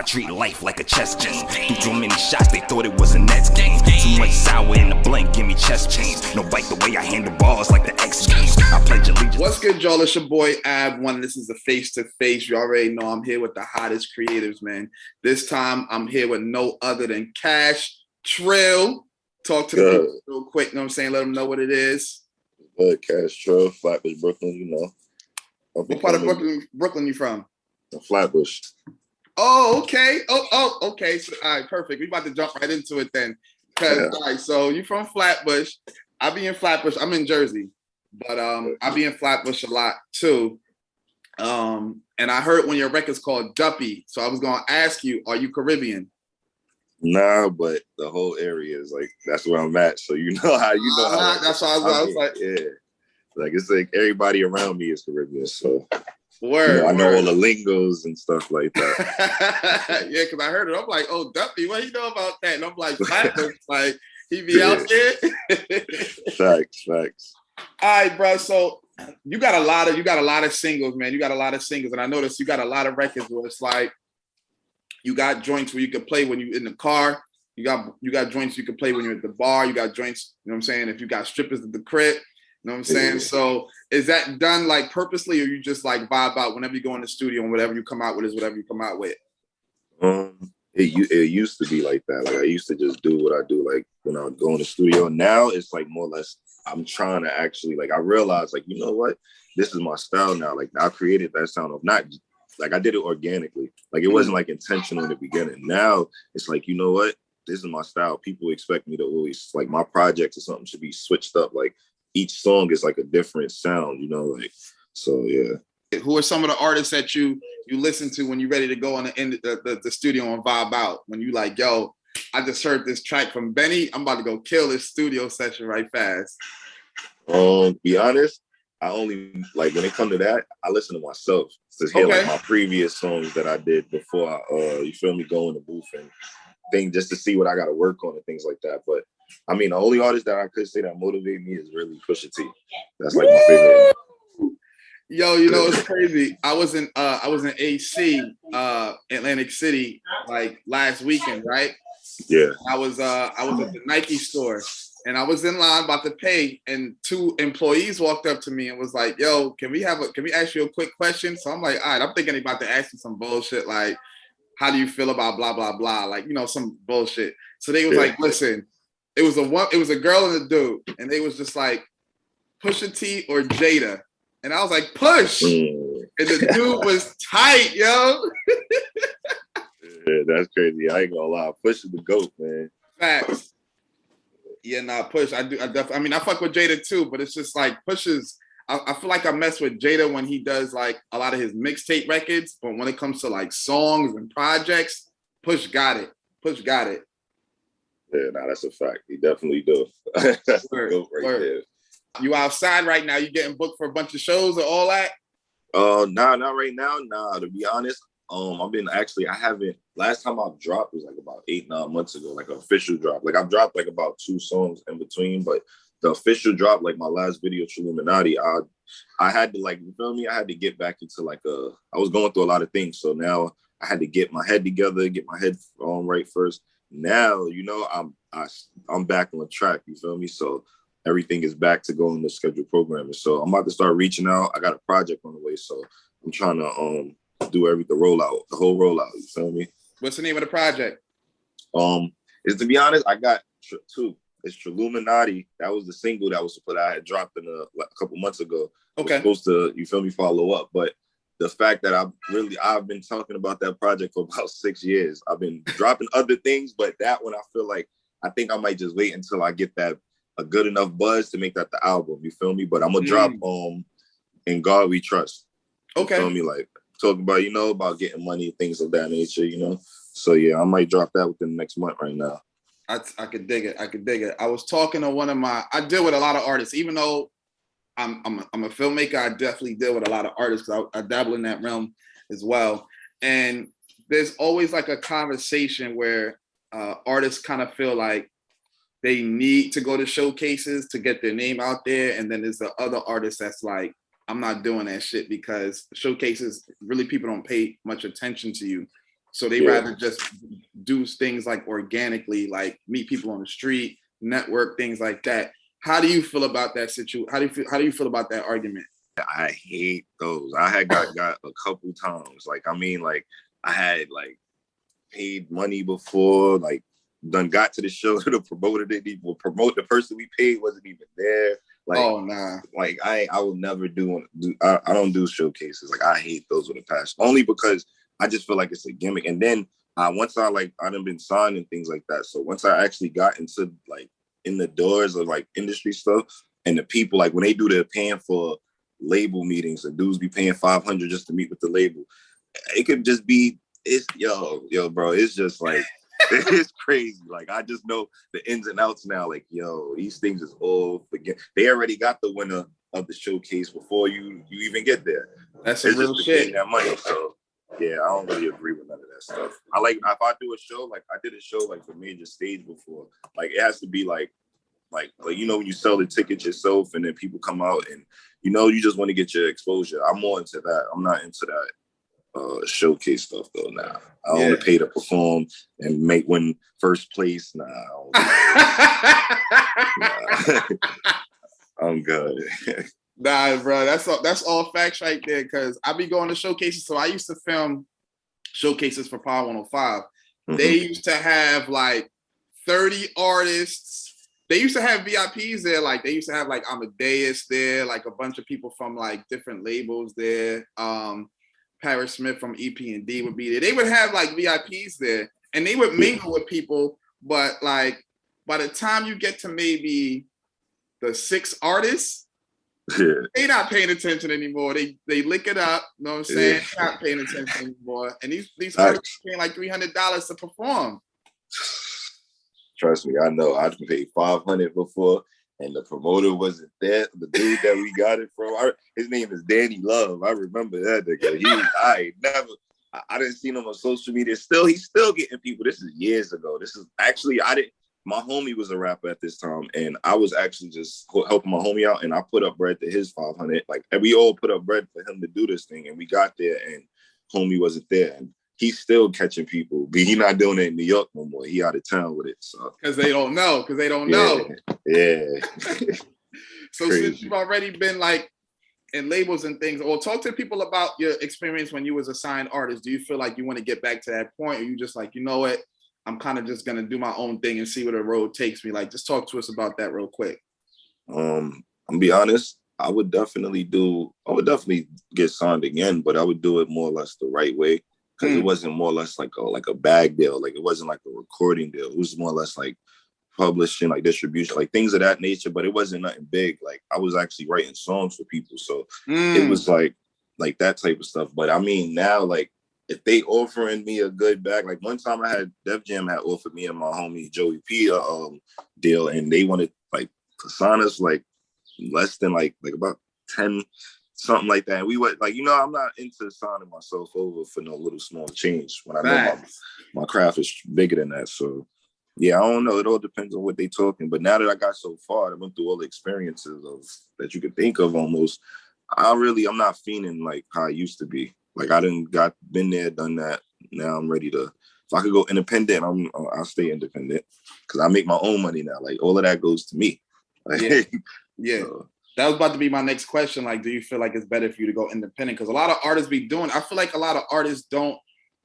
treat life like a chess game. Threw too many shots, they thought it was a Nets game. Too much sour in the blink, give me chest pains. No bite the way I handle balls like the X Games. I pledge allegiance. What's good, y'all? It's your boy Abwon. This is the Face2Face. You already know I'm here with the hottest creators, man. This time I'm here with no other than Trill. Talk to the people real quick, you know what I'm saying? Let them know what it is. Good, Trill, Flatbush, Brooklyn, you know. What part of Brooklyn you from? Flatbush. Oh, okay. Okay. So, all right, perfect. We about to jump right into it then. All right, so you from Flatbush. I be in Flatbush. I'm in Jersey, but I be in Flatbush a lot too. And I heard one of your records called Duppy. So I was gonna ask you, are you Caribbean? Nah, but the whole area is like, that's where I'm at. So you know how that's why I was like, yeah. Like it's like everybody around me is Caribbean. So word, I know all the lingos and stuff like that. Yeah, because I heard it. I'm like, oh, Duppy, what do you know about that? And I'm like, Flatbush, like he be out there. Facts. All right, bro. So you got a lot of singles, man. You got a lot of singles, and I noticed you got a lot of records where it's like you got joints where you can play when you're in the car. You got joints you can play when you're at the bar. You got joints, you know what I'm saying? If you got strippers at the crib, you know what I'm saying? Yeah. So is that done like purposely, or you just like vibe out whenever you go in the studio and whatever you come out with is whatever you come out with? It used to be like that. Like I used to just do what I do, like when I would go in the studio. Now it's like more or less I'm trying to actually like I realized like, you know what? This is my style now. Like I created that sound of not like I did it organically. Like it wasn't like intentional in the beginning. Now it's like, you know what? This is my style. People expect me to always like my projects or something should be switched up. Like each song is like a different sound, you know, like so yeah. Who are some of the artists that you listen to when you're ready to go on the studio and vibe out? When you like, yo, I just heard this track from Benny. I'm about to go kill this studio session right fast. Be honest, I only like when it comes to that, I listen to myself to hear like my previous songs that I did before I, you feel me, go in the booth and thing just to see what I got to work on and things like that. But I mean, the only artist that I could say that motivate me is really Pusha T. That's like my favorite. Yo, you know it's crazy. I was in AC, Atlantic City, like last weekend, right? Yeah. I was at the Nike store. And I was in line about to pay, and two employees walked up to me and was like, yo, can we ask you a quick question? So I'm like, all right, I'm thinking about to ask you some bullshit, like, how do you feel about blah, blah, blah? Like, you know, some bullshit. So they was like, listen, it was a girl and a dude, and they was just like, Pusha T or Jada. And I was like, Push. And the dude was tight, yo. Yeah, that's crazy. I ain't gonna lie. Push is the GOAT, man. Facts. Yeah, nah, Push. I fuck with Jada too, but it's just like I feel like I mess with Jada when he does like a lot of his mixtape records, but when it comes to like songs and projects, Push got it. Yeah, nah, that's a fact. He definitely do. That's the GOAT right there. You outside right now? You getting booked for a bunch of shows or all that? Nah, not right now. Nah, to be honest, I haven't. Last time I've dropped was like about 8-9 months ago, like an official drop. Like I've dropped like about 2 songs in between, but the official drop, like my last video, Trill, I had to like, you feel me? I had to get back into like I was going through a lot of things, so now I had to get my head together, get my head right first. Now, you know, I'm back on track. You feel me? So everything is back to going to scheduled programming. So I'm about to start reaching out. I got a project on the way, so I'm trying to do the whole rollout. You feel me? What's the name of the project? Is to be honest, I got 2. It's Trilluminati. That was the single that was put out. I had dropped in a couple months ago. Okay. Supposed to, you feel me, follow up. But the fact that I've been talking about that project for about 6 years. I've been dropping other things, but that one I feel like I think I might just wait until I get that a good enough buzz to make that the album. You feel me? But I'm gonna drop In God We Trust. Okay. You feel me? Like talking about, you know, about getting money, things of that nature, you know. So yeah, I might drop that within the next month right now. I could dig it. I was talking to I deal with a lot of artists, even though I'm a filmmaker. I definitely deal with a lot of artists because I dabble in that realm as well. And there's always like a conversation where artists kind of feel like they need to go to showcases to get their name out there. And then there's the other artist that's like, I'm not doing that shit because showcases, really people don't pay much attention to you. So they rather just do things like organically, like meet people on the street, network, things like that. How do you feel about that situation? How do you feel about that argument? I hate those. I had got a couple times. Like, I mean, like I had like paid money before, like done got to the show, the promoter didn't even promote, the person we paid wasn't even there. Like, oh nah. Like I will never do I don't do showcases. Like I hate those with a passion. Only because I just feel like it's a gimmick. And then once I done been signed and things like that. So once I actually got into like in the doors of like industry stuff, and the people like when they do their paying for label meetings, the dudes be paying $500 just to meet with the label. It could just be yo, bro. It's just like it's crazy. Like I just know the ins and outs now. Like yo, these things is all forget. They already got the winner of the showcase before you even get there. That's some real shit. That money. So yeah, I don't really agree with none of that stuff. I like if I do a show, like I did a show like for major stage before. Like it has to be like you know when you sell the tickets yourself and then people come out and you know you just want to get your exposure. I'm more into that. I'm not into that showcase stuff though now. I don't want to pay to perform and win first place. Nah, I'm good. Nah, bro, that's all facts right there. Cause I be going to showcases. So I used to film showcases for Power 105. Mm-hmm. They used to have like 30 artists. They used to have VIPs there. Like they used to have like Amadeus there, like a bunch of people from like different labels there. Paris Smith from EP&D would be there. They would have like VIPs there and they would mingle with people. But like by the time you get to maybe the 6 artists, they not paying attention anymore. They lick it up. You know what I'm saying? They're not paying attention anymore. And these artists paying like $300 to perform. Trust me, I know. I paid $500 before. And the promoter wasn't there. The dude that we got it from, his name is Danny Love. I remember that nigga. I didn't see him on social media. He's still getting people. This is years ago. This is actually, my homie was a rapper at this time. And I was actually just helping my homie out. And I put up bread to his 500. Like, and we all put up bread for him to do this thing. And we got there and homie wasn't there. And he's still catching people, but he's not doing it in New York no more. He out of town with it. So because they don't know. Yeah. So since you've already been like in labels and things, or talk to people about your experience when you was a signed artist. Do you feel like you want to get back to that point, or you just like, you know what, I'm kind of just gonna do my own thing and see where the road takes me? Like, just talk to us about that real quick. I'm gonna be honest. I would definitely get signed again, but I would do it more or less the right way. Because it wasn't more or less like a bag deal. Like it wasn't like a recording deal. It was more or less like publishing, like distribution, like things of that nature. But it wasn't nothing big. Like I was actually writing songs for people. So it was like that type of stuff. But I mean, now, like if they offering me a good bag, like one time I had Def Jam had offered me and my homie Joey P deal, and they wanted like to sign us like less than like about 10. Something like that. And we were like, you know, I'm not into signing myself over for no little small change when I know my craft is bigger than that. So yeah, I don't know. It all depends on what they talking. But now that I got so far, I went through all the experiences of that you could think of almost. I'm not feeling like how I used to be. Like I been there, done that. Now I'm ready to. If I could go independent, I'll stay independent because I make my own money now. Like all of that goes to me. Like, yeah. So, that was about to be my next question. Like, do you feel like it's better for you to go independent? Because a lot of artists be doing, I feel like a lot of artists don't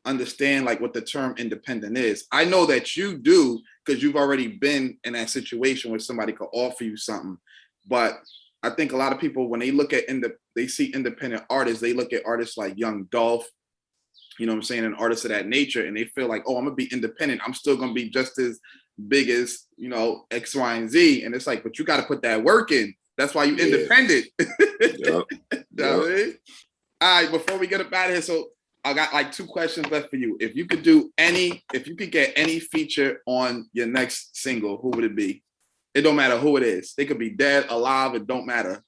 understand like what the term independent is. I know that you do because you've already been in that situation where somebody could offer you something. But I think a lot of people, when they look at, they see independent artists, they look at artists like Young Dolph, you know what I'm saying, and artists of that nature, and they feel like, oh, I'm gonna be independent. I'm still gonna be just as big as, you know, X, Y, and Z. And it's like, but you got to put that work in. That's why you independent. Yep. All right, before we get up out of here, so I got like 2 questions left for you. If you could get any feature on your next single, who would it be? It don't matter who it is. They could be dead, alive, it don't matter.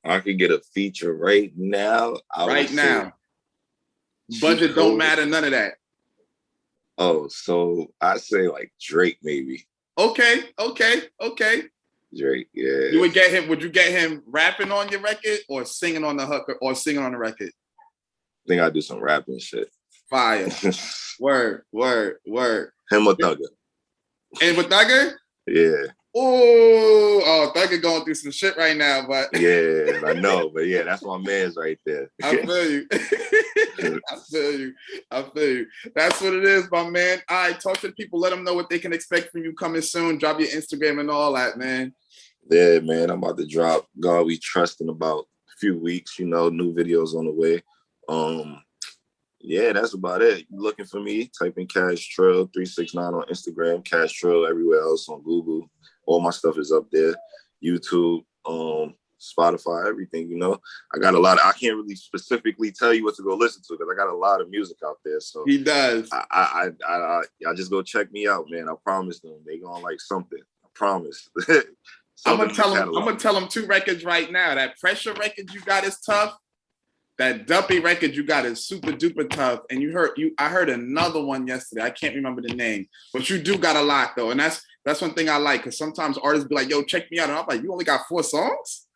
I could get a feature right now. Right now. Budget don't matter, none of that. Oh, so I say like Drake maybe. Okay. Drake, yeah. Would you get him rapping on your record or singing on the hook or singing on the record? think I do some rapping shit. Fire. Word. Him or Thugger. And with Thugger? Yeah. Oh, Thugger going through some shit right now, but yeah, I know, but yeah, that's my man's right there. I feel you. I feel you. That's what it is, my man. All right, talk to the people, let them know what they can expect from you coming soon. Drop your Instagram and all that, man. Yeah, man, I'm about to drop God We Trust in about a few weeks, new videos on the way. Yeah, that's about it. You looking for me, type in Cash Trill 369 on Instagram, Cash Trill everywhere else on Google. All my stuff is up there. YouTube, Spotify, everything, I got a lot I can't really specifically tell you what to go listen to because I got a lot of music out there. So he does. I just go check me out, man. I promise them they gonna like something. I promise. I'm gonna tell them 2 records right now. That Pressure record you got is tough. That Duppy record you got is super duper tough. And I heard another one yesterday. I can't remember the name, but you do got a lot though. And that's one thing I like, because sometimes artists be like, yo, check me out. And I'm like, you only got 4 songs?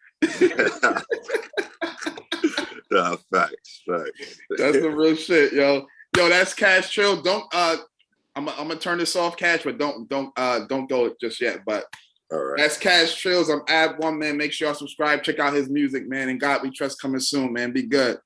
Nah, facts. That's the real shit, yo. Yo, that's Cash Trill. Don't I'm gonna turn this off, Cash, but don't go just yet. But all right. That's Cash Trills. I'm Abwon, man. Make sure y'all subscribe. Check out his music, man. And God We Trust coming soon, man. Be good.